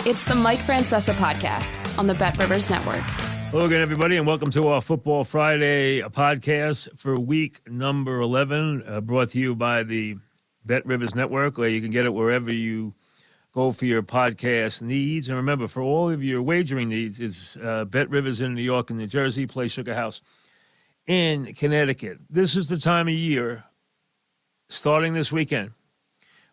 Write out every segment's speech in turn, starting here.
It's the Mike Francesa podcast on the Bet Rivers Network. Hello again, everybody, and welcome to our Football Friday podcast for week number 11, brought to you by the Bet Rivers Network, where you can get it wherever you go for your podcast needs. And remember, for all of your wagering needs, it's Bet Rivers in New York and New Jersey, Play Sugar House in Connecticut. This is the time of year, starting this weekend,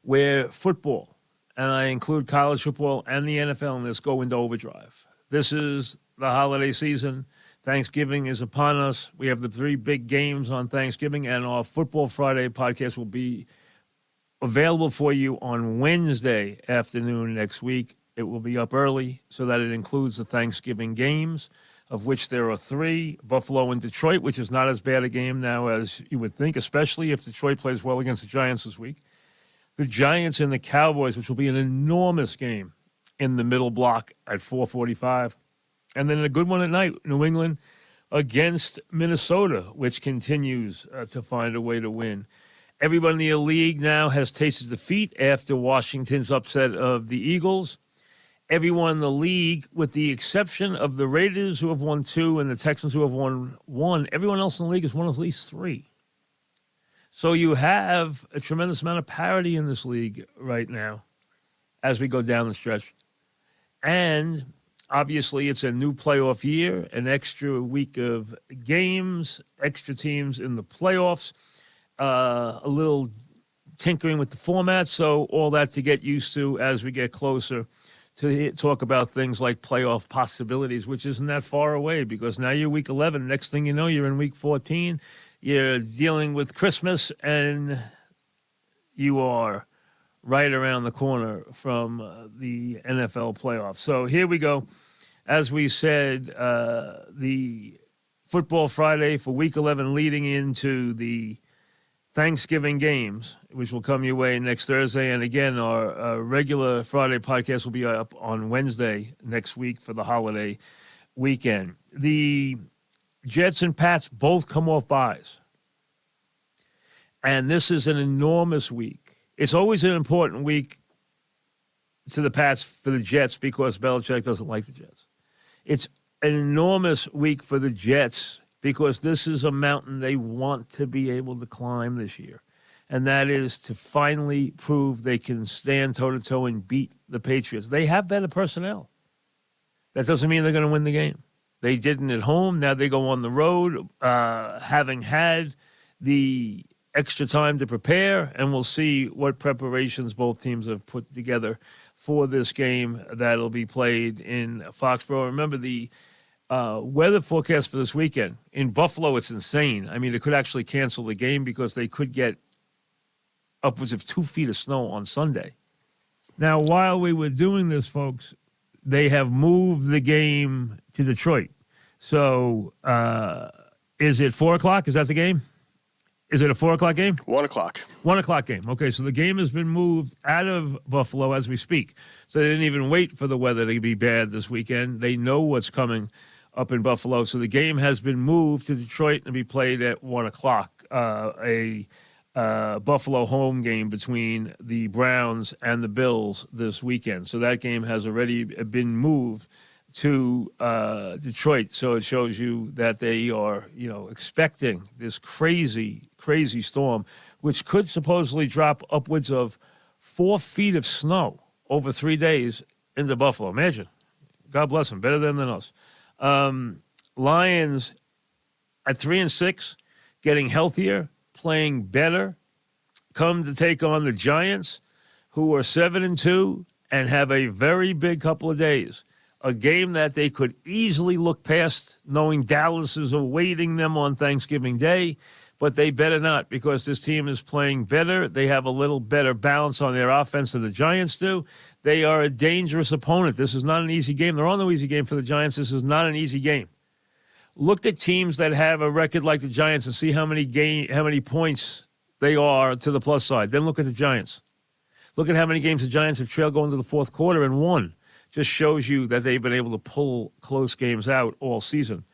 where football, and I include college football and the NFL in this, go into overdrive. This is the holiday season. Thanksgiving is upon us. We have the 3 big games on Thanksgiving, and our Football Friday podcast will be available for you on Wednesday afternoon next week. It will be up early so that it includes the Thanksgiving games, of which there are 3, Buffalo and Detroit, which is not as bad a game now as you would think, especially if Detroit plays well against the Giants this week. The Giants and the Cowboys, which will be an enormous game in the middle block at 4:45. And then a good one at night, New England against Minnesota, which continues to find a way to win. Everyone in the league now has tasted defeat after Washington's upset of the Eagles. Everyone in the league, with the exception of the Raiders, who have won 2, and the Texans, who have won 1, everyone else in the league has won at least 3. So you have a tremendous amount of parity in this league right now as we go down the stretch. And obviously it's a new playoff year, an extra week of games, extra teams in the playoffs, a little tinkering with the format. So all that to get used to as we get closer to talk about things like playoff possibilities, which isn't that far away because now you're week 11. Next thing you know, you're in week 14. You're dealing with Christmas, and you are right around the corner from the NFL playoffs. So here we go. As we said, the Football Friday for Week 11 leading into the Thanksgiving games, which will come your way next Thursday. And again, our regular Friday podcast will be up on Wednesday next week for the holiday weekend. The Jets and Pats both come off byes. And this is an enormous week. It's always an important week to the Pats for the Jets because Belichick doesn't like the Jets. It's an enormous week for the Jets because this is a mountain they want to be able to climb this year. And that is to finally prove they can stand toe-to-toe and beat the Patriots. They have better personnel. That doesn't mean they're going to win the game. They didn't at home. Now they go on the road, having had the extra time to prepare, and we'll see what preparations both teams have put together for this game that'll be played in Foxborough. Remember, the weather forecast for this weekend, in Buffalo, it's insane. I mean, they could actually cancel the game because they could get upwards of 2 feet of snow on Sunday. Now, while we were doing this, folks, they have moved the game to Detroit. So is it 4 o'clock? Is that the game? Is it a 4 o'clock game? 1 o'clock. 1 o'clock game. Okay, so the game has been moved out of Buffalo as we speak. So they didn't even wait for the weather to be bad this weekend. They know what's coming up in Buffalo. So the game has been moved to Detroit and be played at 1 o'clock. A Buffalo home game between the Browns and the Bills this weekend. So that game has already been moved to Detroit. So it shows you that they are, expecting this crazy storm, which could supposedly drop upwards of 4 feet of snow over 3 days into Buffalo. Imagine. God bless them. Better than us. Lions at 3-6, getting healthier, playing better, come to take on the Giants, who are 7-2 and have a very big couple of days. A game that they could easily look past, knowing Dallas is awaiting them on Thanksgiving Day, but they better not because this team is playing better. They have a little better balance on their offense than the Giants do. They are a dangerous opponent. This is not an easy game. They're on no easy game for the Giants. This is not an easy game. Look at teams that have a record like the Giants and see how many points they are to the plus side. Then look at the Giants. Look at how many games the Giants have trailed going to the fourth quarter and won. Just shows you that they've been able to pull close games out all season.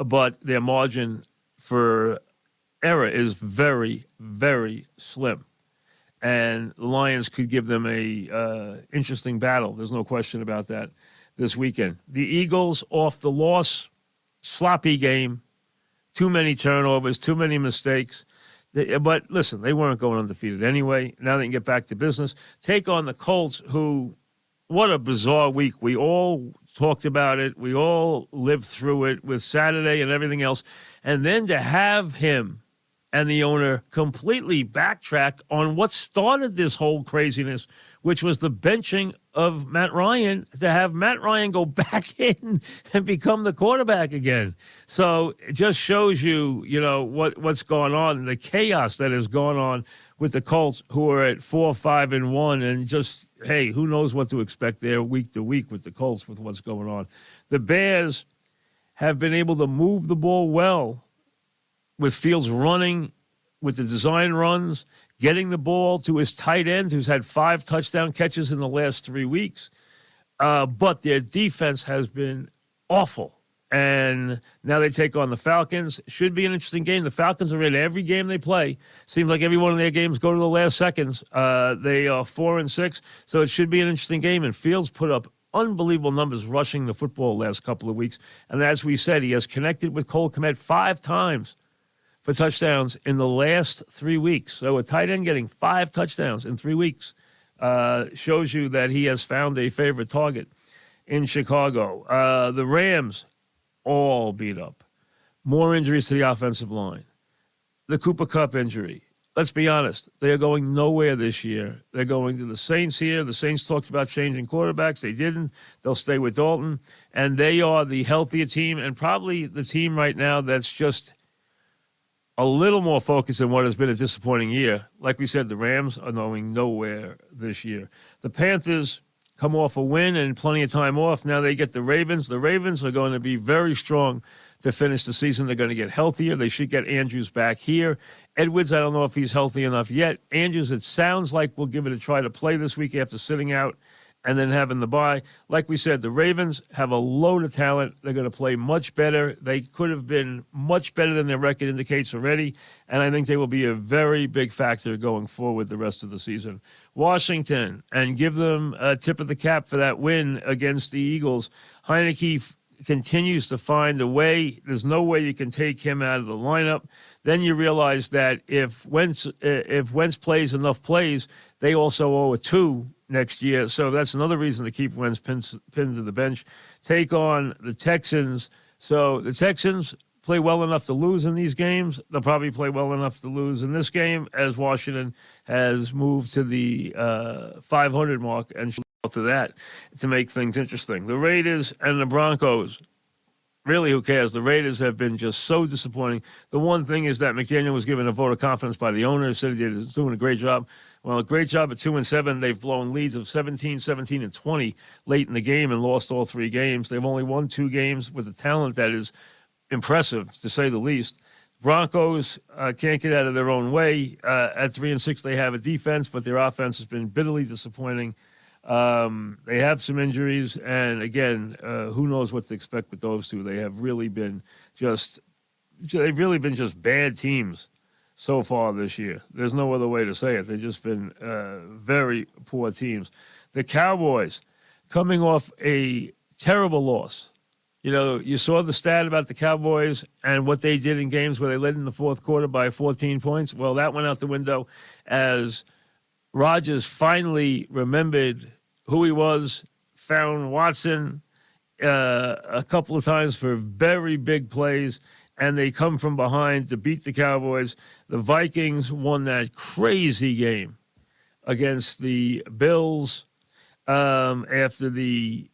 But their margin for error is very, very slim. and the Lions could give them a interesting battle. There's no question about that this weekend. The Eagles off the loss, sloppy game, too many turnovers, too many mistakes. But listen, they weren't going undefeated anyway. Now they can get back to business. Take on the Colts, who, what a bizarre week. We all talked about it. We all lived through it with Saturday and everything else. And then to have him and the owner completely backtrack on what started this whole craziness, which was the benching of Matt Ryan, to have Matt Ryan go back in and become the quarterback again. So it just shows you, what's going on, the chaos that has gone on with the Colts, who are at 4-5-1, and just, hey, who knows what to expect there week to week with the Colts with what's going on. The Bears have been able to move the ball well with Fields running with the design runs, getting the ball to his tight end, who's had 5 touchdown catches in the last 3 weeks. But their defense has been awful. And now they take on the Falcons. Should be an interesting game. The Falcons are in every game they play. Seems like every one of their games go to the last seconds. They are 4-6, so it should be an interesting game. And Fields put up unbelievable numbers rushing the football the last couple of weeks. And as we said, he has connected with Cole Kmet 5 times for touchdowns in the last 3 weeks. So a tight end getting 5 touchdowns in 3 weeks shows you that he has found a favorite target in Chicago. The Rams all beat up. More injuries to the offensive line. The Cooper Kupp injury. Let's be honest. They are going nowhere this year. They're going to the Saints here. The Saints talked about changing quarterbacks. They didn't. They'll stay with Dalton. And they are the healthier team and probably the team right now that's just a little more focused than what has been a disappointing year. Like we said, the Rams are going nowhere this year. The Panthers come off a win and plenty of time off. Now they get the Ravens. The Ravens are going to be very strong to finish the season. They're going to get healthier. They should get Andrews back here. Edwards, I don't know if he's healthy enough yet. Andrews, it sounds like we'll give it a try to play this week after sitting out and then having the bye. Like we said, the Ravens have a load of talent. They're going to play much better. They could have been much better than their record indicates already, and I think they will be a very big factor going forward the rest of the season. Washington, and give them a tip of the cap for that win against the Eagles. Heineke continues to find a way. There's no way you can take him out of the lineup. Then you realize that if Wentz plays enough plays, they also owe a 2 next year. So that's another reason to keep Wentz pinned to the bench. Take on the Texans. So the Texans play well enough to lose in these games. They'll probably play well enough to lose in this game, as Washington has moved to the 500 mark and to that to make things interesting. The Raiders and the Broncos. Really, who cares? The Raiders have been just so disappointing. The one thing is that McDaniel was given a vote of confidence by the owner, said he was doing a great job. Well, a great job at 2-7. They've blown leads of 17, 17, and 20 late in the game and lost all 3 games. They've only won 2 games with a talent that is impressive, to say the least. Broncos can't get out of their own way. At 3-6, they have a defense, but their offense has been bitterly disappointing. They have some injuries, and again, who knows what to expect with those two. They've really been just bad teams so far this year. There's no other way to say it. They've just been very poor teams. The Cowboys, coming off a terrible loss. You saw the stat about the Cowboys and what they did in games where they led in the fourth quarter by 14 points. Well, that went out the window as Rodgers finally remembered who he was, found Watson a couple of times for very big plays, and they come from behind to beat the Cowboys. The Vikings won that crazy game against the Bills after the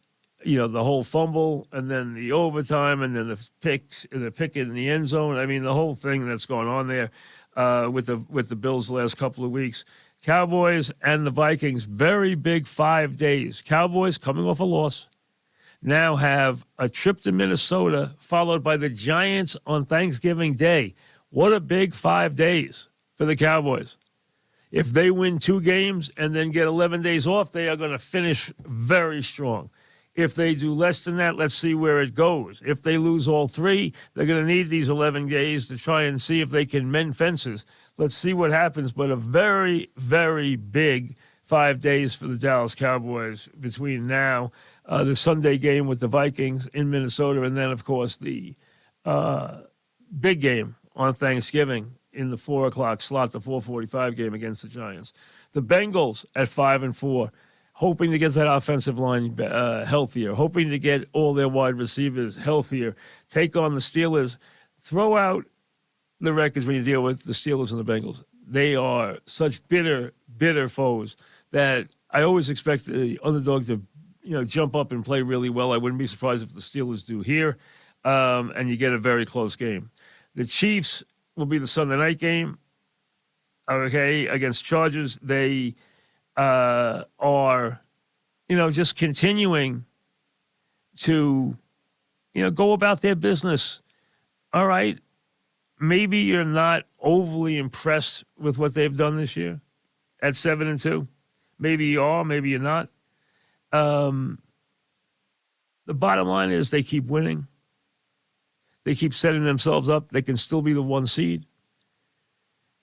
whole fumble and then the overtime and then the pick in the end zone. I mean, the whole thing that's going on there with the Bills the last couple of weeks. Cowboys and the Vikings, very big 5 days. Cowboys, coming off a loss, now have a trip to Minnesota, followed by the Giants on Thanksgiving Day. What a big 5 days for the Cowboys. If they win 2 games and then get 11 days off, they are going to finish very strong. If they do less than that, let's see where it goes. If they lose all 3, they're going to need these 11 days to try and see if they can mend fences let's see what happens. But a very, very big 5 days for the Dallas Cowboys between now, the Sunday game with the Vikings in Minnesota, and then, of course, the big game on Thanksgiving in the 4 o'clock slot, the 4:45 game against the Giants. The Bengals at 5-4, hoping to get that offensive line healthier, hoping to get all their wide receivers healthier, take on the Steelers. Throw out the records when you deal with the Steelers and the Bengals. They are such bitter, bitter foes that I always expect the underdog to, jump up and play really well. I wouldn't be surprised if the Steelers do here, and you get a very close game. The Chiefs will be the Sunday night game, against Chargers. They are, just continuing to, go about their business. All right, maybe you're not overly impressed with what they've done this year at 7-2. Maybe you are, maybe you're not. The bottom line is they keep winning. They keep setting themselves up. They can still be the 1 seed.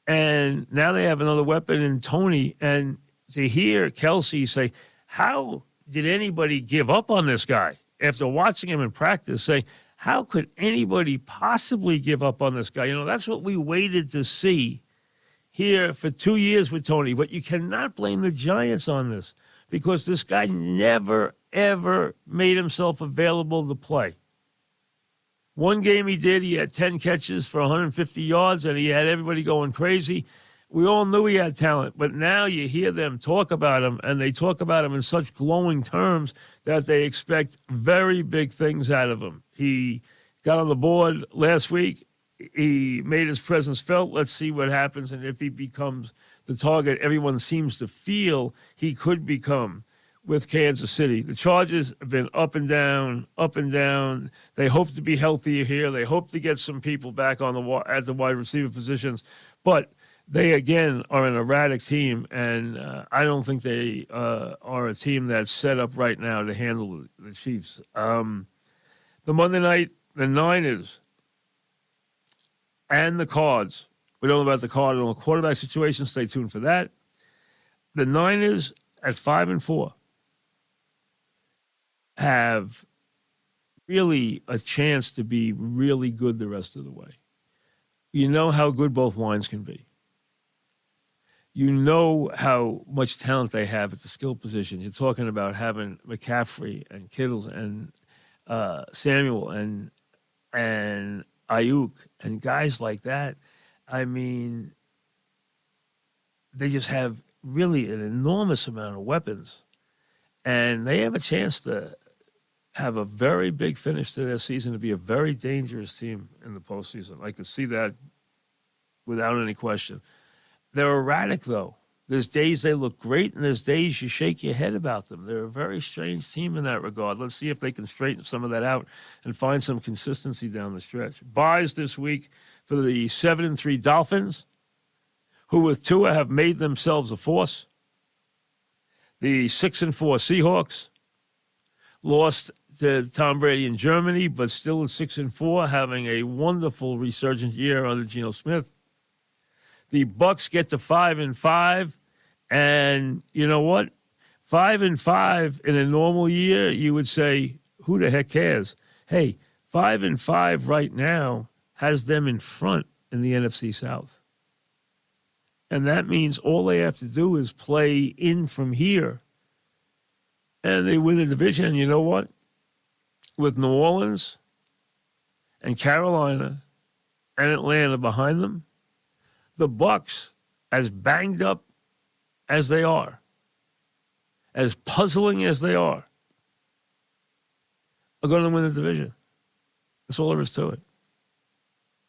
And now they have another weapon in Tony. And to hear Kelsey say, how did anybody give up on this guy after watching him in practice? Say, how could anybody possibly give up on this guy? That's what we waited to see here for 2 years with Tony. But you cannot blame the Giants on this because this guy never, ever made himself available to play. One game he did, he had 10 catches for 150 yards, and he had everybody going crazy. We all knew he had talent, but now you hear them talk about him, and they talk about him in such glowing terms that they expect very big things out of him. He got on the board last week. He made his presence felt. Let's see what happens, and if he becomes the target everyone seems to feel he could become with Kansas City. The Chargers have been up and down, up and down. They hope to be healthier here. They hope to get some people back on at the wide receiver positions, but they, again, are an erratic team, and I don't think they are a team that's set up right now to handle the Chiefs. The Monday night, the Niners and the Cards. We don't know about the Cardinal quarterback situation. Stay tuned for that. The Niners at 5-4 have really a chance to be really good the rest of the way. You know how good both lines can be. You know how much talent they have at the skill position. You're talking about having McCaffrey and Kittle and Samuel and Ayuk and guys like that. I mean, they just have really an enormous amount of weapons. And they have a chance to have a very big finish to their season, to be a very dangerous team in the postseason. I can see that without any question. They're erratic, though. There's days they look great, and there's days you shake your head about them. They're a very strange team in that regard. Let's see if they can straighten some of that out and find some consistency down the stretch. Buys this week for the 7-3 Dolphins, who with Tua have made themselves a force. The 6-4 Seahawks lost to Tom Brady in Germany, but still at 6-4, having a wonderful resurgent year under Geno Smith. The Bucks get to 5-5, and you know what? 5-5 in a normal year, you would say, who the heck cares? Hey, 5-5 right now has them in front in the NFC South. And that means all they have to do is play in from here, and they win the division. And you know what? With New Orleans and Carolina and Atlanta behind them, the Bucks, as banged up as they are, as puzzling as they are going to win the division. That's all there is to it.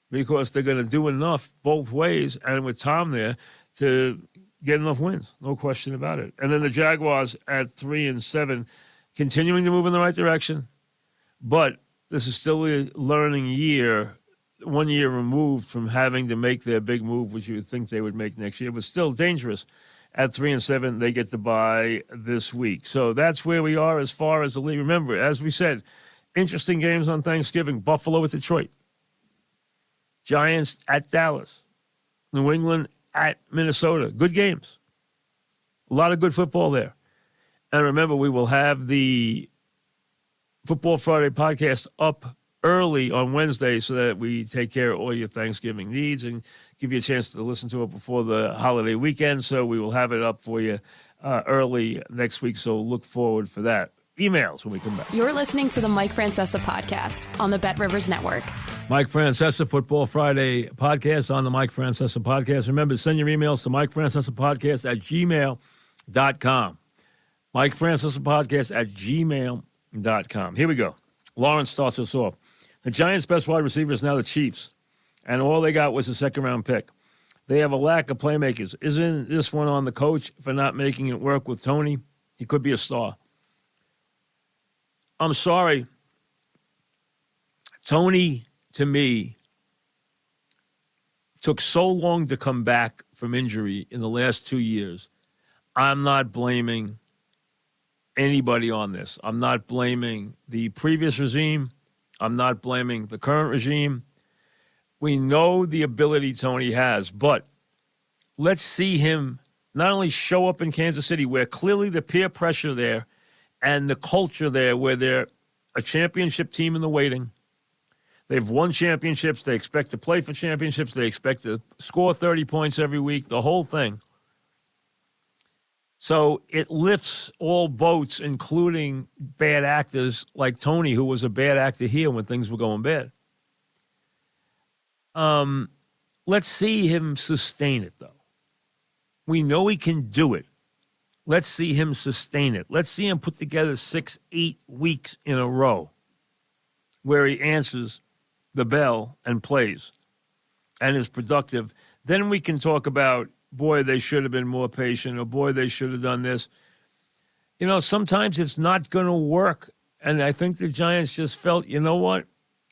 Because they're going to do enough both ways, and with Tom there, to get enough wins. No question about it. And then the Jaguars at 3-7, continuing to move in the right direction. But this is still a learning year, 1 year removed from having to make their big move, which you would think they would make next year, but still dangerous. At 3-7, they get the bye this week. So that's where we are as far as the league. Remember, as we said, interesting games on Thanksgiving. Buffalo at Detroit. Giants at Dallas. New England at Minnesota. Good games. A lot of good football there. And remember, we will have the Football Friday podcast up early on Wednesday so that we take care of all your Thanksgiving needs and give you a chance to listen to it before the holiday weekend. So we will have it up for you early next week. So look forward for that. Emails when we come back. You're listening to the Mike Francesa podcast on the Bet Rivers Network. Mike Francesa, Football Friday podcast on the Mike Francesa podcast. Remember, send your emails to MikeFrancesApodcast@gmail.com. Mike Francesa podcast @gmail.com. Here we go. Lawrence starts us off. The Giants' best wide receiver is now the Chiefs, and all they got was a second-round pick. They have a lack of playmakers. Isn't this one on the coach for not making it work with Tony? He could be a star. I'm sorry. Tony, to me, took so long to come back from injury in the last 2 years. I'm not blaming anybody on this. I'm not blaming the previous regime. I'm not blaming the current regime. We know the ability Tony has, but let's see him not only show up in Kansas City, where clearly the peer pressure there and the culture there, where they're a championship team in the waiting. They've won championships. They expect to play for championships. They expect to score 30 points every week, the whole thing. So it lifts all boats, including bad actors like Tony, who was a bad actor here when things were going bad. Let's see him sustain it, though. We know he can do it. Let's see him sustain it. Let's see him put together 6-8 weeks in a row where he answers the bell and plays and is productive. Then we can talk about, boy, they should have been more patient, or boy, they should have done this. You know, sometimes it's not going to work. And I think the Giants just felt, you know what?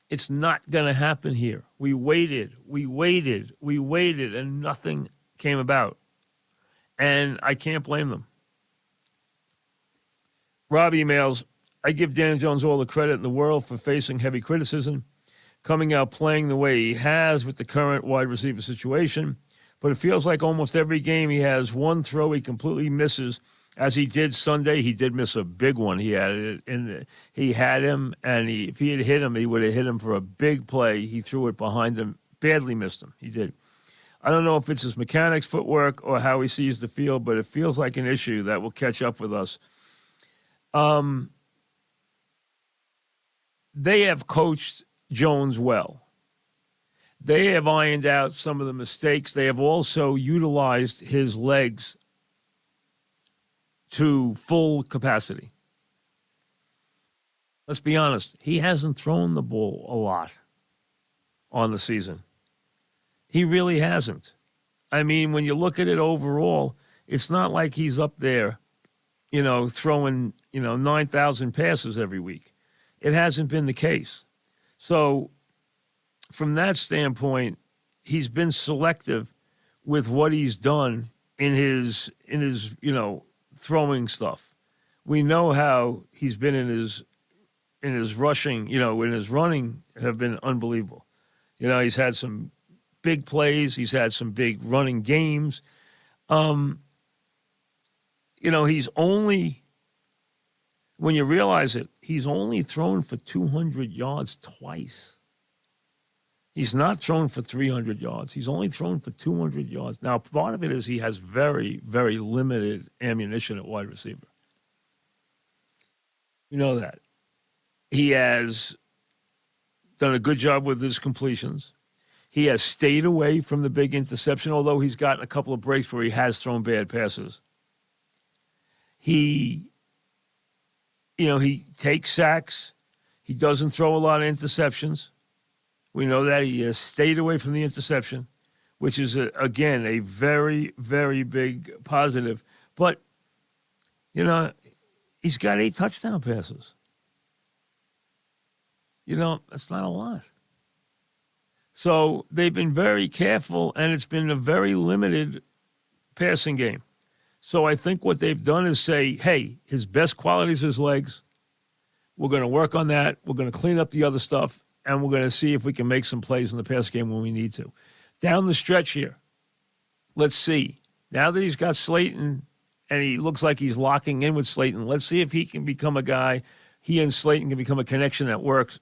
It's not going to happen here. We waited, and nothing came about. And I can't blame them. Rob emails, I give Dan Jones all the credit in the world for facing heavy criticism, coming out playing the way he has with the current wide receiver situation. But it feels like almost every game he has one throw he completely misses, as he did Sunday. He did miss a big one. He had it he had him, and if he had hit him, he would have hit him for a big play. He threw it behind him, badly missed him. He did. I don't know if it's his mechanics, footwork, or how he sees the field, but it feels like an issue that will catch up with us. They have coached Jones well. They have ironed out some of the mistakes. They have also utilized his legs to full capacity. Let's be honest. He hasn't thrown the ball a lot on the season. He really hasn't. I mean, when you look at it overall, it's not like he's up there, throwing, 9,000 passes every week. It hasn't been the case. So from that standpoint, he's been selective with what he's done in his throwing stuff. We know how he's been in his rushing, in his running have been unbelievable. He's had some big plays. He's had some big running games. He's only, when you realize it, he's only thrown for 200 yards twice. He's not thrown for 300 yards. He's only thrown for 200 yards. Now, part of it is he has very, very limited ammunition at wide receiver. You know that. He has done a good job with his completions. He has stayed away from the big interception, although he's gotten a couple of breaks where he has thrown bad passes. He takes sacks. He doesn't throw a lot of interceptions. We know that. He has stayed away from the interception, which is, again, a very, very big positive. But, he's got 8 touchdown passes. That's not a lot. So they've been very careful, and it's been a very limited passing game. So I think what they've done is say, hey, his best quality is his legs. We're going to work on that. We're going to clean up the other stuff, and we're going to see if we can make some plays in the pass game when we need to. Down the stretch here, Let's see. Now that he's got Slayton and he looks like he's locking in with Slayton, let's see if he can become a guy, he and Slayton can become a connection that works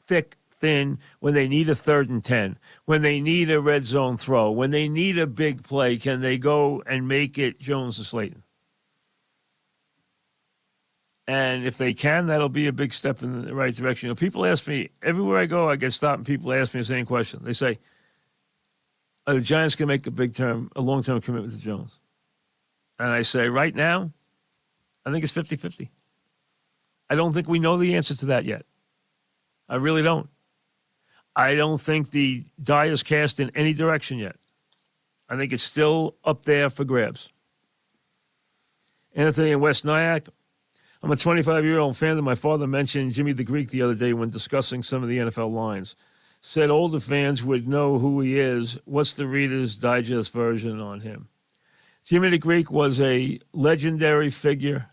thick, thin, when they need a 3rd and 10, when they need a red zone throw, when they need a big play, can they go and make it Jones to Slayton? And if they can, that'll be a big step in the right direction. You know, people ask me, everywhere I go, I get stopped and people ask me the same question. They say, are the Giants going to make a long-term commitment to Jones? And I say, right now, I think it's 50-50. I don't think we know the answer to that yet. I really don't. I don't think the die is cast in any direction yet. I think it's still up there for grabs. Anthony in West Nyack. I'm a 25-year-old fan that my father mentioned Jimmy the Greek the other day when discussing some of the NFL lines. Said older fans would know who he is. What's the Reader's Digest version on him? Jimmy the Greek was a legendary figure,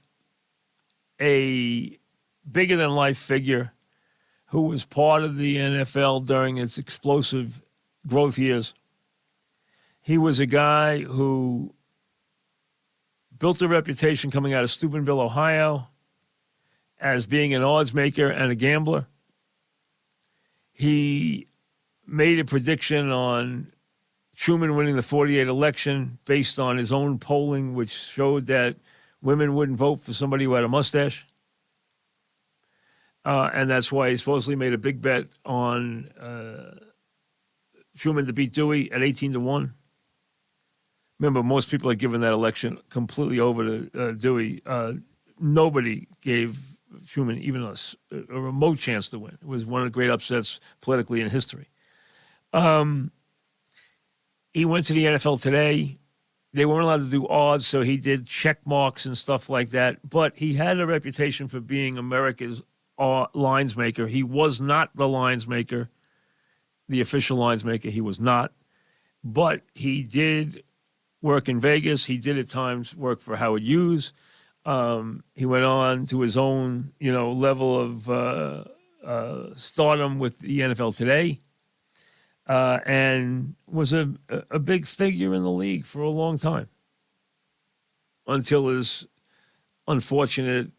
a bigger-than-life figure who was part of the NFL during its explosive growth years. He was a guy who built a reputation coming out of Steubenville, Ohio, as being an odds maker and a gambler. He made a prediction on Truman winning the 48 election based on his own polling, which showed that women wouldn't vote for somebody who had a mustache. And that's why he supposedly made a big bet on Truman to beat Dewey at 18-1. Remember, most people had given that election completely over to Dewey. Nobody gave Truman even a remote chance to win. It was one of the great upsets politically in history. He went to the NFL today. They weren't allowed to do odds, so he did check marks and stuff like that. But he had a reputation for being America's lines maker. He was not the lines maker, the official lines maker. He was not. But he did work in Vegas. He did at times work for Howard Hughes. He went on to his own, level of stardom with the NFL today, and was a big figure in the league for a long time until his unfortunate,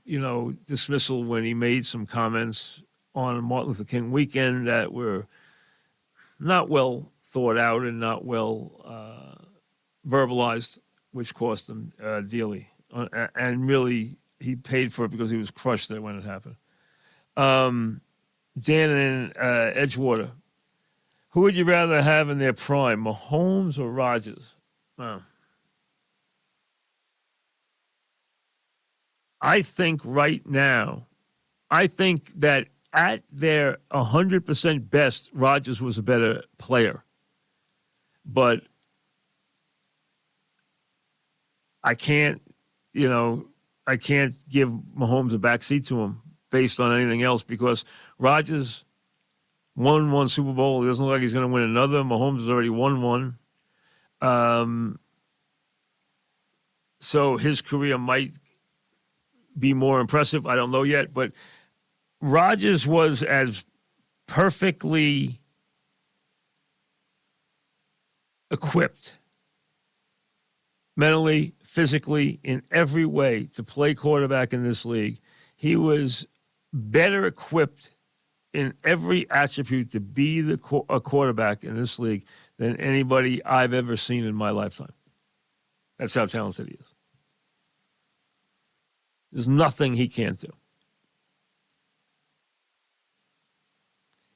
dismissal when he made some comments on Martin Luther King weekend that were not well thought out and not well verbalized, which cost him dearly. And really, he paid for it because he was crushed there when it happened. Dan in Edgewater. Who would you rather have in their prime, Mahomes or Rodgers? I think right now, that at their 100% best, Rodgers was a better player. But I can't give Mahomes a backseat to him based on anything else because Rodgers won one Super Bowl. It doesn't look like he's going to win another. Mahomes has already won one. So his career might be more impressive. I don't know yet. But Rodgers was as perfectly equipped mentally, physically, in every way to play quarterback in this league. He was better equipped in every attribute to be a quarterback in this league than anybody I've ever seen in my lifetime. That's how talented he is. There's nothing he can't do.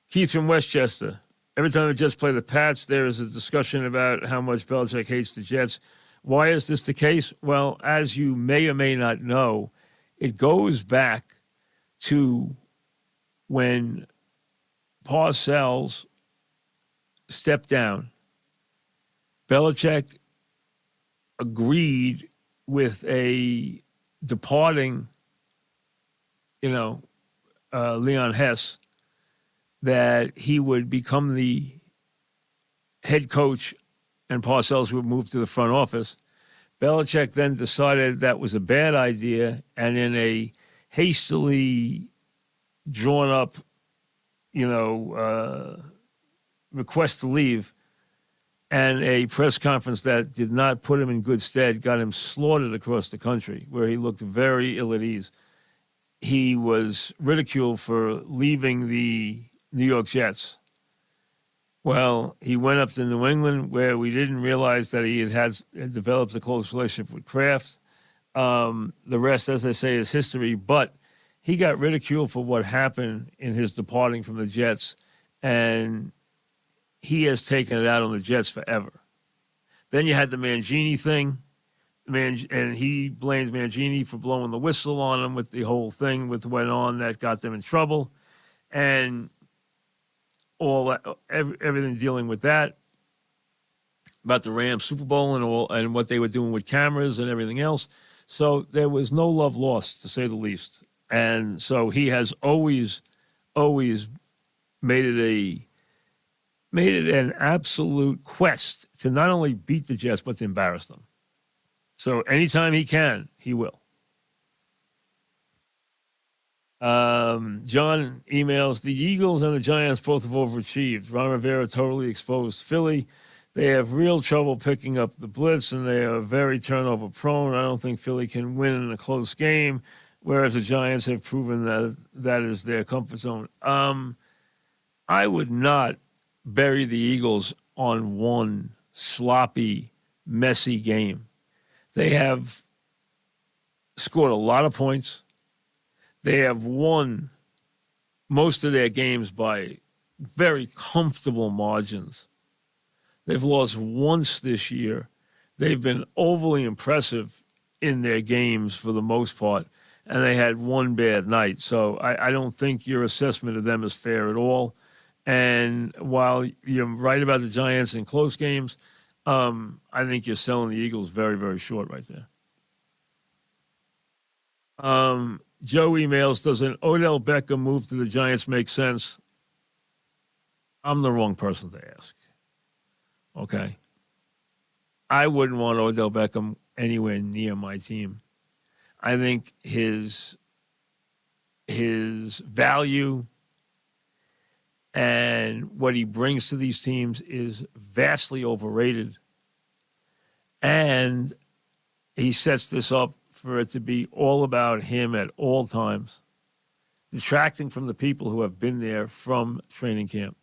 Keith from Westchester. Every time the Jets play the Pats, there is a discussion about how much Belichick hates the Jets. Why is this the case? Well, as you may or may not know, it goes back to when Parcells stepped down. Belichick agreed with a departing, Leon Hess, that he would become the head coach and Parcells would move to the front office. Belichick then decided that was a bad idea, and in a hastily drawn up, request to leave, and a press conference that did not put him in good stead got him slaughtered across the country, where he looked very ill at ease. He was ridiculed for leaving the New York Jets. Well, he went up to New England, where we didn't realize that he had developed a close relationship with Kraft. The rest, as I say, is history. But he got ridiculed for what happened in his departing from the Jets, and he has taken it out on the Jets forever. Then you had the Mangini thing, and he blames Mangini for blowing the whistle on him with the whole thing with what went on that got them in trouble, and all that, everything dealing with that, about the Rams Super Bowl and what they were doing with cameras and everything else. So there was no love lost, to say the least. And so he has always made it an absolute quest to not only beat the Jets, but to embarrass them. So anytime he can, he will. John emails, the Eagles and the Giants both have overachieved. Ron Rivera totally exposed Philly. They have real trouble picking up the blitz, and they are very turnover prone. I don't think Philly can win in a close game, whereas the Giants have proven that is their comfort zone. I would not bury the Eagles on one sloppy, messy game. They have scored a lot of points. They have won most of their games by very comfortable margins. They've lost once this year. They've been overly impressive in their games for the most part, and they had one bad night. So I don't think your assessment of them is fair at all. And while you're right about the Giants in close games, I think you're selling the Eagles very, very short right there. Joe emails, does an Odell Beckham move to the Giants make sense? I'm the wrong person to ask. Okay. I wouldn't want Odell Beckham anywhere near my team. I think his value and what he brings to these teams is vastly overrated. And he sets this up for it to be all about him at all times, detracting from the people who have been there from training camp.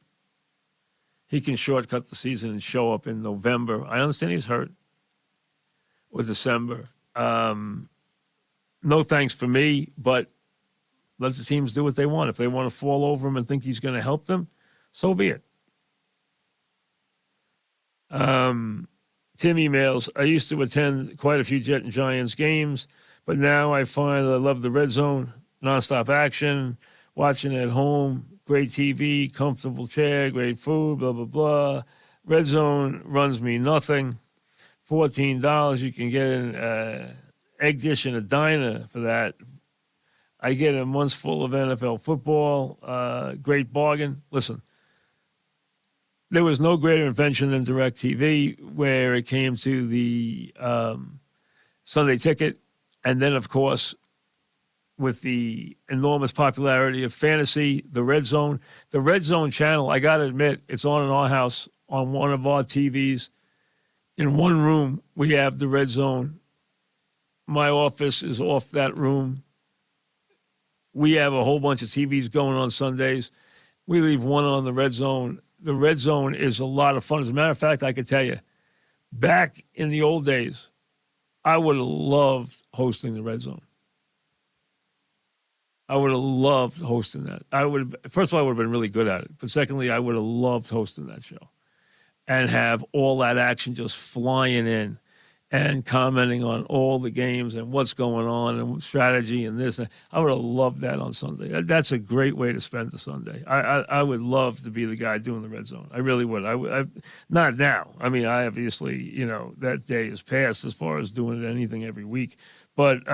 He can shortcut the season and show up in November. I understand he's hurt. Or December. No thanks for me, but let the teams do what they want. If they want to fall over him and think he's going to help them, so be it. Tim emails, I used to attend quite a few Jet and Giants games, but now I find I love the red zone, nonstop action, watching at home, great TV, comfortable chair, great food, blah, blah, blah. Red zone runs me nothing. $14, you can get an egg dish and a diner for that. I get a month full of NFL football, great bargain. Listen, there was no greater invention than DirecTV where it came to the Sunday ticket. And then, of course, with the enormous popularity of fantasy, the Red Zone. The Red Zone channel, I got to admit, it's on in our house, on one of our TVs. In one room, we have the Red Zone. My office is off that room. We have a whole bunch of TVs going on Sundays. We leave one on the Red Zone. The Red Zone is a lot of fun. As a matter of fact, I could tell you, back in the old days, I would have loved hosting the Red Zone. I would have loved hosting that. First of all, I would have been really good at it. But secondly, I would have loved hosting that show and have all that action just flying in and commenting on all the games and what's going on and strategy and this. I would have loved that on Sunday. That's a great way to spend the Sunday. I would love to be the guy doing the Red Zone. I really would. I not now. I mean, I obviously, that day is past as far as doing anything every week. But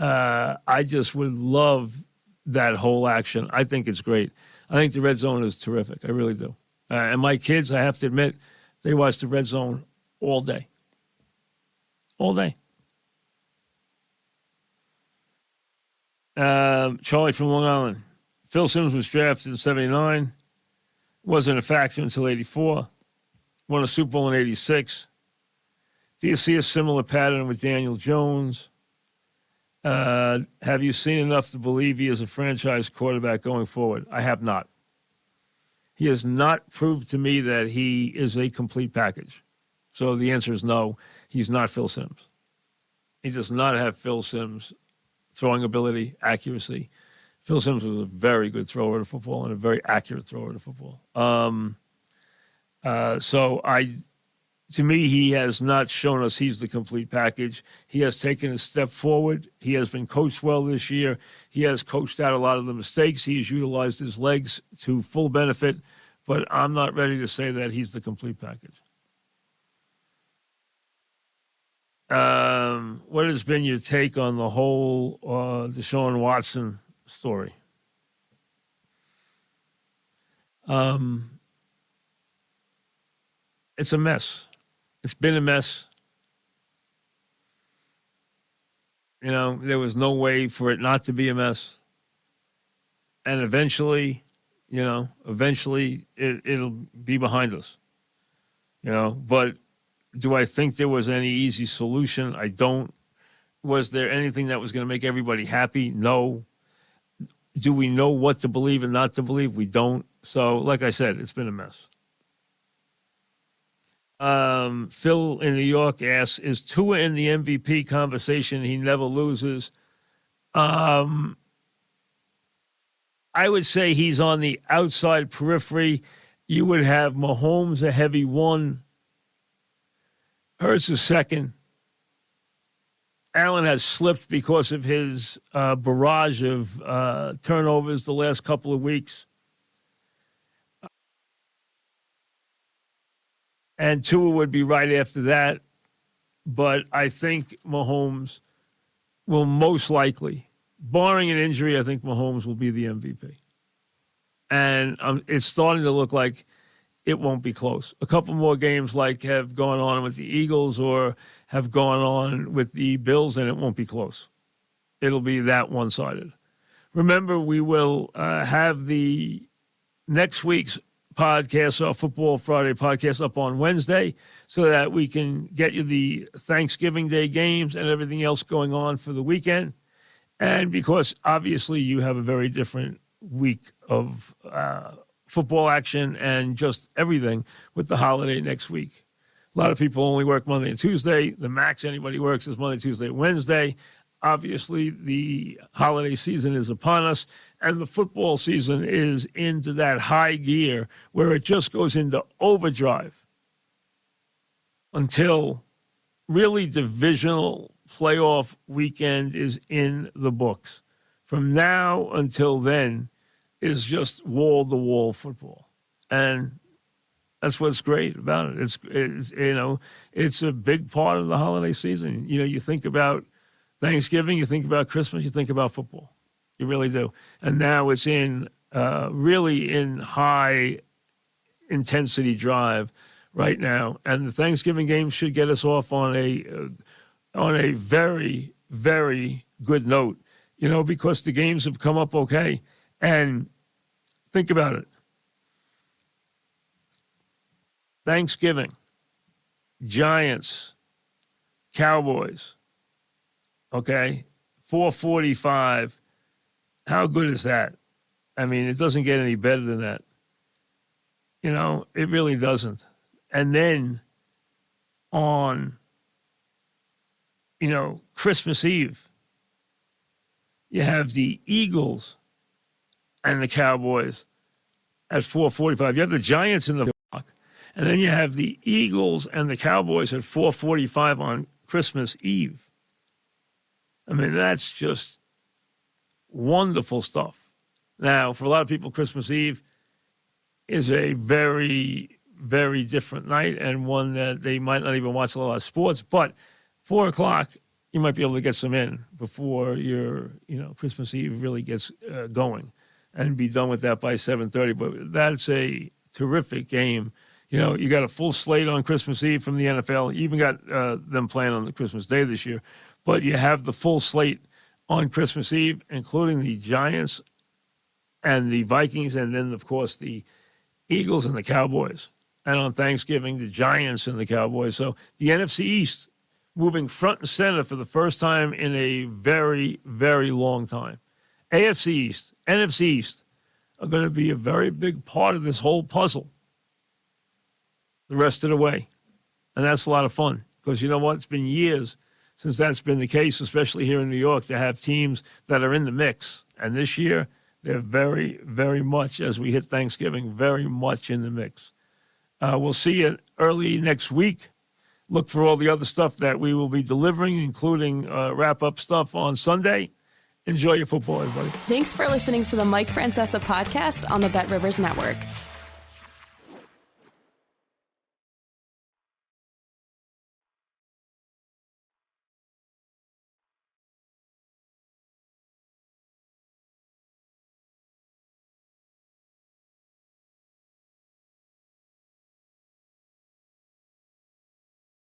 I just would love that whole action. I think it's great. I think the Red Zone is terrific. I really do. And my kids, I have to admit, they watch the Red Zone all day. All day. Charlie from Long Island. Phil Simms was drafted in 79. Wasn't a factor until 84. won a Super Bowl in '86. Do you see a similar pattern with Daniel Jones? Have you seen enough to believe he is a franchise quarterback going forward? I have not. He has not proved to me that he is a complete package. So the answer is no. He's not Phil Simms. He does not have Phil Simms' throwing ability, accuracy. Phil Simms was a very good thrower of the football and a very accurate thrower of the football. To me, he has not shown us he's the complete package. He has taken a step forward. He has been coached well this year. He has coached out a lot of the mistakes. He has utilized his legs to full benefit, but I'm not ready to say that he's the complete package. What has been your take on the whole Deshaun Watson story? It's a mess. It's been a mess. You know, there was no way for it not to be a mess. And eventually, it'll be behind us. But do I think there was any easy solution? I don't. Was there anything that was going to make everybody happy? No. Do we know what to believe and not to believe? We don't. So, like I said, it's been a mess. Phil in New York asks, is Tua in the MVP conversation? He never loses. I would say he's on the outside periphery. You would have Mahomes a heavy 1. Hurts a 2nd. Allen has slipped because of his barrage of turnovers the last couple of weeks. And Tua would be right after that. But I think Mahomes will most likely, barring an injury, I think Mahomes will be the MVP. And it's starting to look like it won't be close. A couple more games like have gone on with the Eagles or have gone on with the Bills, and it won't be close. It'll be that one-sided. Remember, we will have the next week's podcast, our Football Friday podcast, up on Wednesday so that we can get you the Thanksgiving Day games and everything else going on for the weekend. And because obviously you have a very different week of football action and just everything with the holiday next week. A lot of people only work Monday and Tuesday. The max anybody works is Monday, Tuesday, Wednesday. Obviously, the holiday season is upon us, and the football season is into that high gear where it just goes into overdrive until really divisional playoff weekend is in the books. From now until then is just wall-to-wall football, and that's what's great about it. It's a big part of the holiday season. You think about Thanksgiving, you think about Christmas, you think about football. You really do. And now it's really in high intensity drive right now. And the Thanksgiving game should get us off on a very, very good note, because the games have come up okay. And think about it. Thanksgiving, Giants, Cowboys. Okay, 4:45. How good is that? I mean, it doesn't get any better than that. It really doesn't. And then on, Christmas Eve, you have the Eagles and the Cowboys at 4:45. You have the Giants in the block, and then you have the Eagles and the Cowboys at 4:45 on Christmas Eve. I mean, that's just wonderful stuff. Now, for a lot of people, Christmas Eve is a very, very different night and one that they might not even watch a lot of sports. But 4 o'clock, you might be able to get some in before your, Christmas Eve really gets going and be done with that by 7:30. But that's a terrific game. You got a full slate on Christmas Eve from the NFL. You even got them playing on the Christmas Day this year. But you have the full slate on Christmas Eve, including the Giants and the Vikings, and then, of course, the Eagles and the Cowboys. And on Thanksgiving, the Giants and the Cowboys. So the NFC East moving front and center for the first time in a very, very long time. AFC East, NFC East are going to be a very big part of this whole puzzle the rest of the way. And that's a lot of fun because you know what? It's been years since that's been the case, especially here in New York, to have teams that are in the mix. And this year, they're very, very much, as we hit Thanksgiving, very much in the mix. We'll see you early next week. Look for all the other stuff that we will be delivering, including wrap-up stuff on Sunday. Enjoy your football, everybody. Thanks for listening to the Mike Francesa podcast on the Bet Rivers Network.